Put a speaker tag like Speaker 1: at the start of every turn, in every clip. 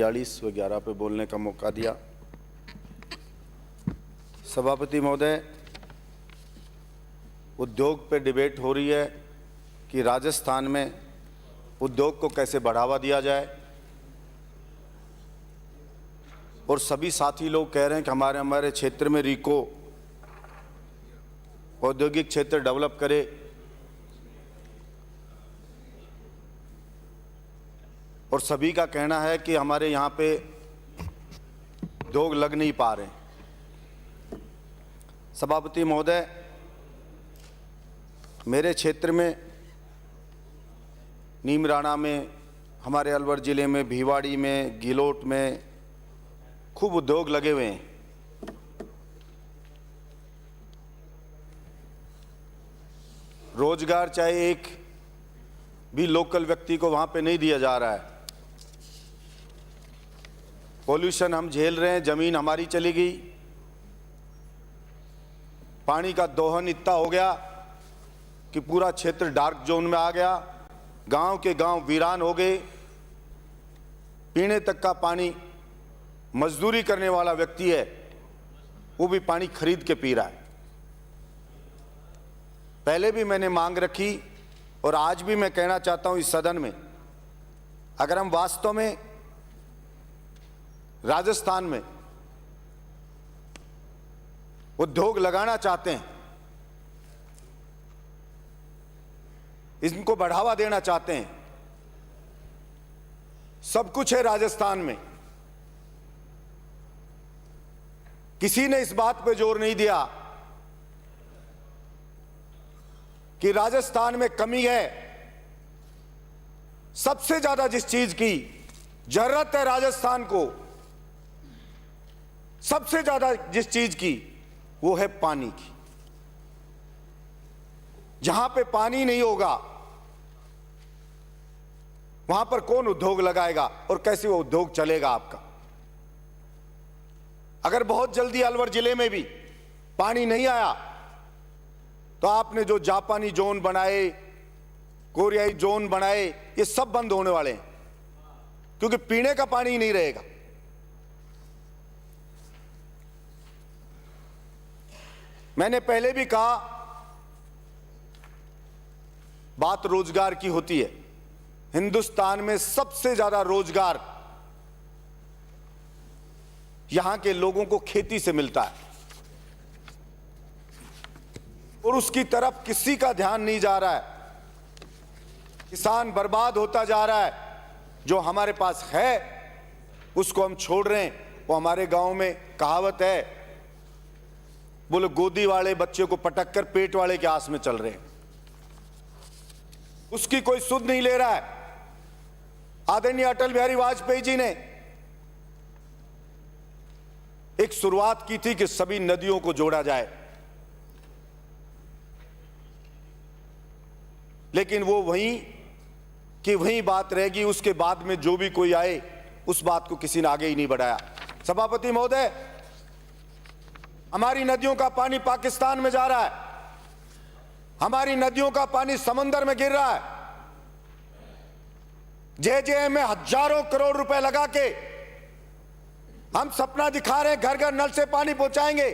Speaker 1: 42 व 11 पे बोलने का मौका दिया। सभापति महोदय, उद्योग पे डिबेट हो रही है कि राजस्थान में उद्योग को कैसे बढ़ावा दिया जाए, और सभी साथी लोग कह रहे हैं कि हमारे क्षेत्र में रीको औद्योगिक क्षेत्र डेवलप करे। और सभी का कहना है कि हमारे यहाँ पे उद्योग लग नहीं पा रहे। सभापति महोदय, मेरे क्षेत्र में नीमराणा में, हमारे अलवर ज़िले में, भिवाड़ी में, गिलोट में खूब उद्योग लगे हुए हैं। रोजगार चाहे एक भी लोकल व्यक्ति को वहाँ पे नहीं दिया जा रहा है। पॉल्यूशन हम झेल रहे हैं, जमीन हमारी चली गई, पानी का दोहन इतना हो गया कि पूरा क्षेत्र डार्क जोन में आ गया। गांव के गांव वीरान हो गए। पीने तक का पानी, मजदूरी करने वाला व्यक्ति है वो भी पानी खरीद के पी रहा है। पहले भी मैंने मांग रखी और आज भी मैं कहना चाहता हूं इस सदन में, अगर हम वास्तव में राजस्थान में उद्योग लगाना चाहते हैं, इनको बढ़ावा देना चाहते हैं, सब कुछ है राजस्थान में। किसी ने इस बात पे जोर नहीं दिया कि राजस्थान में कमी है। सबसे ज्यादा जिस चीज की जरूरत है राजस्थान को, सबसे ज्यादा जिस चीज की, वो है पानी की। जहां पे पानी नहीं होगा वहां पर कौन उद्योग लगाएगा और कैसे वो उद्योग चलेगा आपका? अगर बहुत जल्दी अलवर जिले में भी पानी नहीं आया तो आपने जो जापानी जोन बनाए, कोरियाई जोन बनाए, ये सब बंद होने वाले हैं, क्योंकि पीने का पानी ही नहीं रहेगा। मैंने पहले भी कहा, बात रोजगार की होती है। हिंदुस्तान में सबसे ज्यादा रोजगार यहां के लोगों को खेती से मिलता है, और उसकी तरफ किसी का ध्यान नहीं जा रहा है। किसान बर्बाद होता जा रहा है। जो हमारे पास है उसको हम छोड़ रहे हैं। वो हमारे गांव में कहावत है, बोले गोदी वाले बच्चे को पटक कर पेट वाले के आस में चल रहे हैं। उसकी कोई सुध नहीं ले रहा है। आदरणीय अटल बिहारी वाजपेयी जी ने एक शुरुआत की थी कि सभी नदियों को जोड़ा जाए, लेकिन वो वहीं की वहीं बात रहेगी। उसके बाद में जो भी कोई आए उस बात को किसी ने आगे ही नहीं बढ़ाया। सभापति महोदय, हमारी नदियों का पानी पाकिस्तान में जा रहा है, हमारी नदियों का पानी समंदर में गिर रहा है। जेजेएम में हजारों करोड़ रुपए लगा के हम सपना दिखा रहे हैं घर घर नल से पानी पहुंचाएंगे।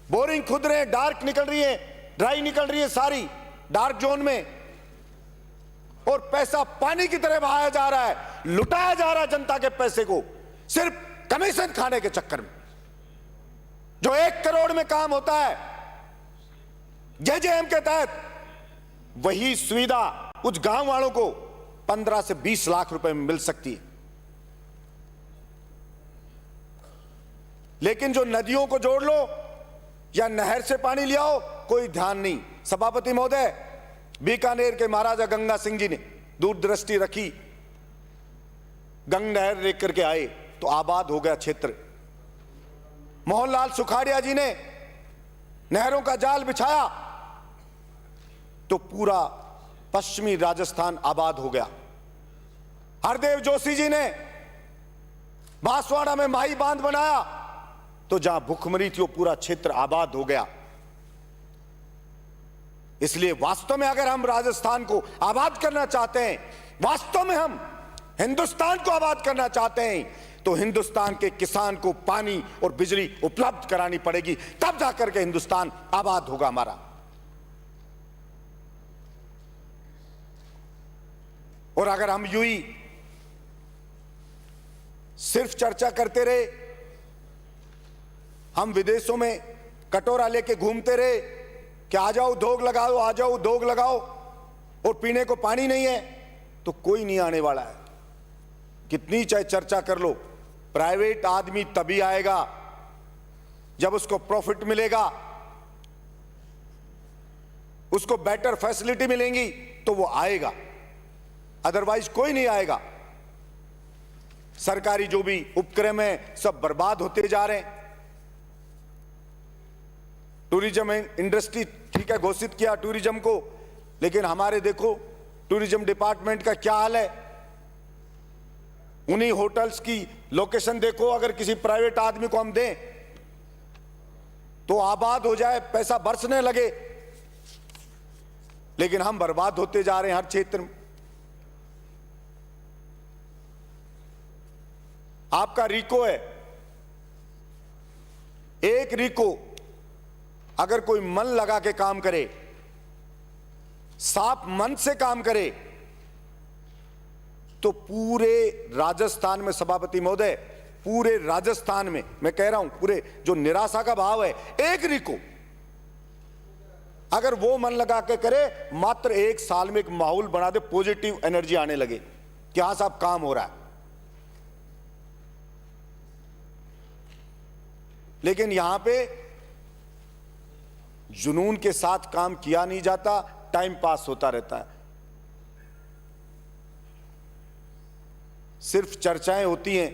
Speaker 1: बोरिंग खुद रहे हैं, डार्क निकल रही है, ड्राई निकल रही है सारी डार्क जोन में, और पैसा पानी की तरह बहाया जा रहा है, लुटाया जा रहा है जनता के पैसे को, सिर्फ कमीशन खाने के चक्कर में। जो 1 करोड़ में काम होता है जेजेएम के तहत, वही सुविधा उस गांव वालों को 15 से 20 लाख रुपए में मिल सकती है। लेकिन जो नदियों को जोड़ लो या नहर से पानी ले आओ, कोई ध्यान नहीं। सभापति महोदय, बीकानेर के महाराजा गंगा सिंह जी ने दूरदृष्टि रखी, गंगा नहर लेकर के आए तो आबाद हो गया क्षेत्र। मोहनलाल सुखाड़िया जी ने नहरों का जाल बिछाया तो पूरा पश्चिमी राजस्थान आबाद हो गया। हरदेव जोशी जी ने बांसवाड़ा में माही बांध बनाया तो जहां भूखमरी थी वो पूरा क्षेत्र आबाद हो गया। इसलिए वास्तव में अगर हम राजस्थान को आबाद करना चाहते हैं, वास्तव में हम हिंदुस्तान को आबाद करना चाहते हैं तो हिंदुस्तान के किसान को पानी और बिजली उपलब्ध करानी पड़ेगी, तब जाकर के हिंदुस्तान आबाद होगा हमारा। और अगर हम यूं ही सिर्फ चर्चा करते रहे, हम विदेशों में कटोरा लेके घूमते रहे कि आ जाओ उद्योग लगाओ, आ जाओ उद्योग लगाओ, और पीने को पानी नहीं है, तो कोई नहीं आने वाला है। कितनी चाहे चर्चा कर लो, प्राइवेट आदमी तभी आएगा जब उसको प्रॉफिट मिलेगा, उसको बेटर फैसिलिटी मिलेंगी तो वो आएगा, अदरवाइज कोई नहीं आएगा। सरकारी जो भी उपक्रम है सब बर्बाद होते जा रहे हैं। टूरिज्म इंडस्ट्री ठीक है, घोषित किया टूरिज्म को, लेकिन हमारे देखो टूरिज्म डिपार्टमेंट का क्या हाल है। उन्हीं होटल्स की लोकेशन देखो, अगर किसी प्राइवेट आदमी को हम दें तो आबाद हो जाए, पैसा बरसने लगे, लेकिन हम बर्बाद होते जा रहे हैं हर क्षेत्र में। आपका रिको है, एक रिको अगर कोई मन लगा के काम करे, साफ मन से काम करे, तो पूरे राजस्थान में सभापति महोदय, पूरे राजस्थान में मैं कह रहा हूं, पूरे जो निराशा का भाव है, एक रिको अगर वो मन लगा के करे, मात्र 1 साल में एक माहौल बना दे, पॉजिटिव एनर्जी आने लगे कि हां साहब काम हो रहा है। लेकिन यहां पे जुनून के साथ काम किया नहीं जाता, टाइम पास होता रहता है, सिर्फ चर्चाएं होती हैं।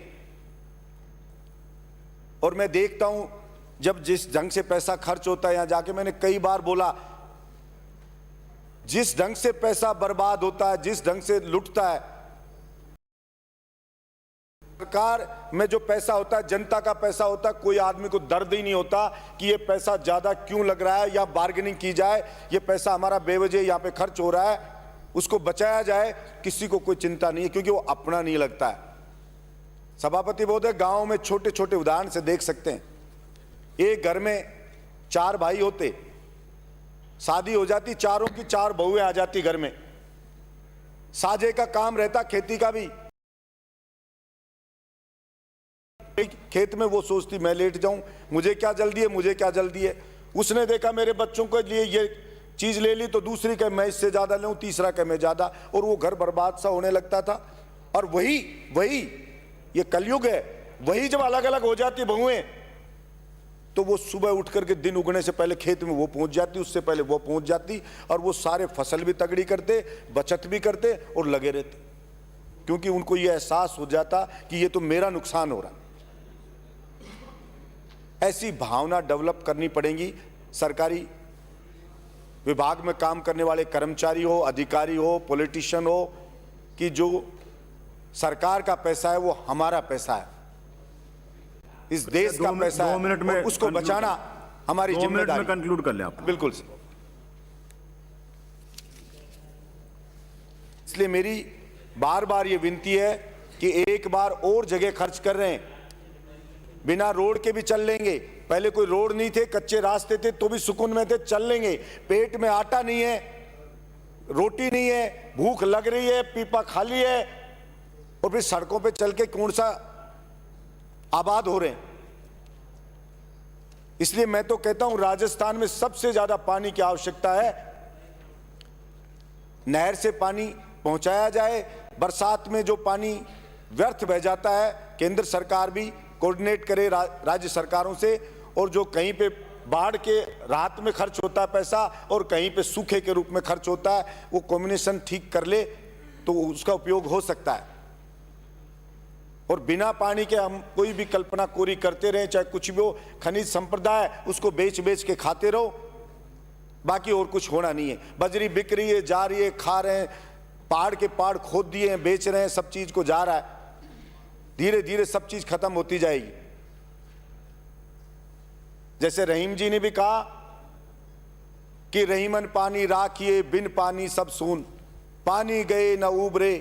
Speaker 1: और मैं देखता हूं जब जिस ढंग से पैसा खर्च होता है, यहां जाके मैंने कई बार बोला, जिस ढंग से पैसा बर्बाद होता है, जिस ढंग से लुटता है, सरकार में जो पैसा होता है जनता का पैसा होता है, कोई आदमी को दर्द ही नहीं होता कि ये पैसा ज्यादा क्यों लग रहा है, या बार्गेनिंग की जाए, ये पैसा हमारा बेवजह यहां पे खर्च हो रहा है, उसको बचाया जाए, किसी को कोई चिंता नहीं है, क्योंकि वो अपना नहीं लगता है। सभापति महोदय, गांव में छोटे छोटे उदाहरण से देख सकते हैं, एक घर में 4 भाई होते, शादी हो जाती, चारों की 4 बहुएं आ जाती घर में, साझे का काम रहता, खेती का भी। खेत में वो सोचती मैं लेट जाऊं, मुझे क्या जल्दी है, मुझे क्या जल्दी है। उसने देखा मेरे बच्चों के लिए ये चीज ले ली, तो दूसरी कहे मैं इससे ज्यादा लूं, तीसरा कहे मैं ज्यादा, और वो घर बर्बाद सा होने लगता था। और वही ये कलयुग है, वही जब अलग अलग हो जाती बहुएं, तो वो सुबह उठ करके दिन उगने से पहले खेत में वो पहुंच जाती, उससे पहले वो पहुंच जाती, और वो सारे फसल भी तगड़ी करते, बचत भी करते और लगे रहते, क्योंकि उनको ये एहसास हो जाता कि ये तो मेरा नुकसान हो रहा। ऐसी भावना डेवलप करनी पड़ेगी। सरकारी विभाग में काम करने वाले कर्मचारी हो, अधिकारी हो, पॉलिटिशियन हो, कि जो सरकार का पैसा है वो हमारा पैसा है, इस देश का पैसा है,
Speaker 2: 2 मिनट में
Speaker 1: उसको बचाना हमारी जिम्मेदारी।
Speaker 2: कंक्लूड कर ले आप।
Speaker 1: बिल्कुल सर। इसलिए मेरी बार बार ये विनती है कि एक बार और जगह खर्च कर रहे हैं, बिना रोड के भी चल लेंगे। पहले कोई रोड नहीं थे, कच्चे रास्ते थे, तो भी सुकून में थे, चल लेंगे। पेट में आटा नहीं है, रोटी नहीं है, भूख लग रही है, पीपा खाली है, और फिर सड़कों पे चल के कौन सा आबाद हो रहे हैं। इसलिए मैं तो कहता हूं राजस्थान में सबसे ज्यादा पानी की आवश्यकता है, नहर से पानी पहुंचाया जाए। बरसात में जो पानी व्यर्थ बह जाता है, केंद्र सरकार भी कोऑर्डिनेट करे राज्य सरकारों से, और जो कहीं पे बाढ़ के राहत में खर्च होता है पैसा और कहीं पे सूखे के रूप में खर्च होता है, वो कॉम्बिनेशन ठीक कर ले तो उसका उपयोग हो सकता है। और बिना पानी के हम कोई भी कल्पना कोरी करते रहे, चाहे कुछ भी हो, खनिज संपदा है उसको बेच बेच के खाते रहो, बाकी और कुछ होना नहीं है। बजरी बिक रही है, जा रही है, खा रहे हैं, पहाड़ के पहाड़ खोद दिए हैं, बेच रहे हैं, सब चीज को जा रहा है, धीरे धीरे सब चीज खत्म होती जाएगी। जैसे रहीम जी ने भी कहा कि रहीमन पानी राखिए, बिन पानी सब सून, पानी गए न उबरे,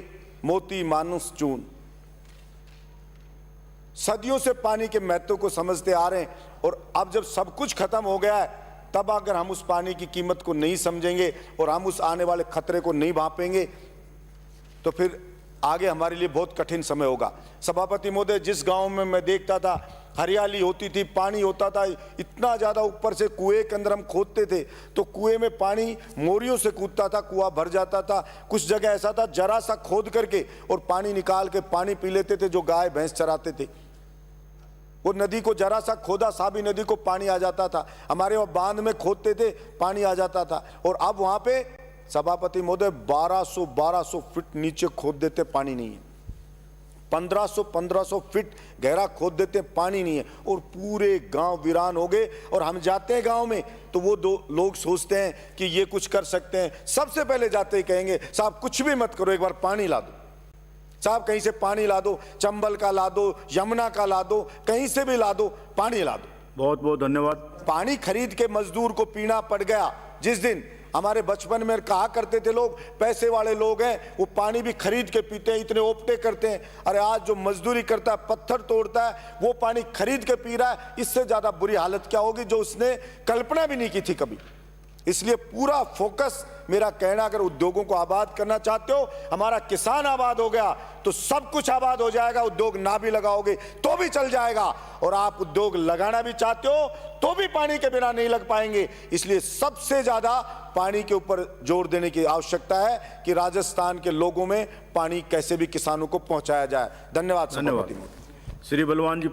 Speaker 1: मोती मानुस चून। सदियों से पानी के महत्व को समझते आ रहे हैं, और अब जब सब कुछ खत्म हो गया है, तब अगर हम उस पानी की कीमत को नहीं समझेंगे और हम उस आने वाले खतरे को नहीं भांपेंगे, तो फिर आगे हमारे लिए बहुत कठिन समय होगा। सभापति महोदय, जिस गांव में मैं देखता था हरियाली होती थी, पानी होता था इतना ज़्यादा, ऊपर से कुएं के अंदर हम खोदते थे तो कुएं में पानी मोरियों से कूदता था, कुआं भर जाता था। कुछ जगह ऐसा था जरा सा खोद करके और पानी निकाल के पानी पी लेते थे जो गाय भैंस चराते थे। वो नदी को जरा सा खोदा, साबी नदी को पानी आ जाता था। हमारे वहाँ बांध में खोदते थे, पानी आ जाता था। और अब वहाँ पे सभापति महोदय 1200 फीट नीचे खोद देते, पानी नहीं है। 1500 फीट गहरा खोद देते, पानी नहीं है, और पूरे गांव वीरान हो गए। और हम जाते हैं गांव में तो वो दो लोग सोचते हैं कि ये कुछ कर सकते हैं। सबसे पहले जाते ही कहेंगे, साहब कुछ भी मत करो, एक बार पानी ला दो, साहब कहीं से पानी ला दो, चंबल का ला दो, यमुना का ला दो, कहीं से भी ला दो, पानी ला दो।
Speaker 2: बहुत बहुत धन्यवाद।
Speaker 1: पानी खरीद के मजदूर को पीना पड़ गया। जिस दिन हमारे बचपन में कहा करते थे लोग, पैसे वाले लोग हैं वो पानी भी खरीद के पीते हैं, इतने ओपटे करते हैं। अरे आज जो मजदूरी करता है, पत्थर तोड़ता है, वो पानी खरीद के पी रहा है। इससे ज्यादा बुरी हालत क्या होगी जो उसने कल्पना भी नहीं की थी कभी। इसलिए पूरा फोकस, मेरा कहना, अगर उद्योगों को आबाद करना चाहते हो, हमारा किसान आबाद हो गया तो सब कुछ आबाद हो जाएगा। उद्योग ना भी लगाओगे तो भी चल जाएगा, और आप उद्योग लगाना भी चाहते हो तो भी पानी के बिना नहीं लग पाएंगे। इसलिए सबसे ज्यादा पानी के ऊपर जोर देने की आवश्यकता है कि राजस्थान के लोगों में पानी कैसे भी किसानों को पहुंचाया जाए। धन्यवाद।
Speaker 2: श्री बलवान जी।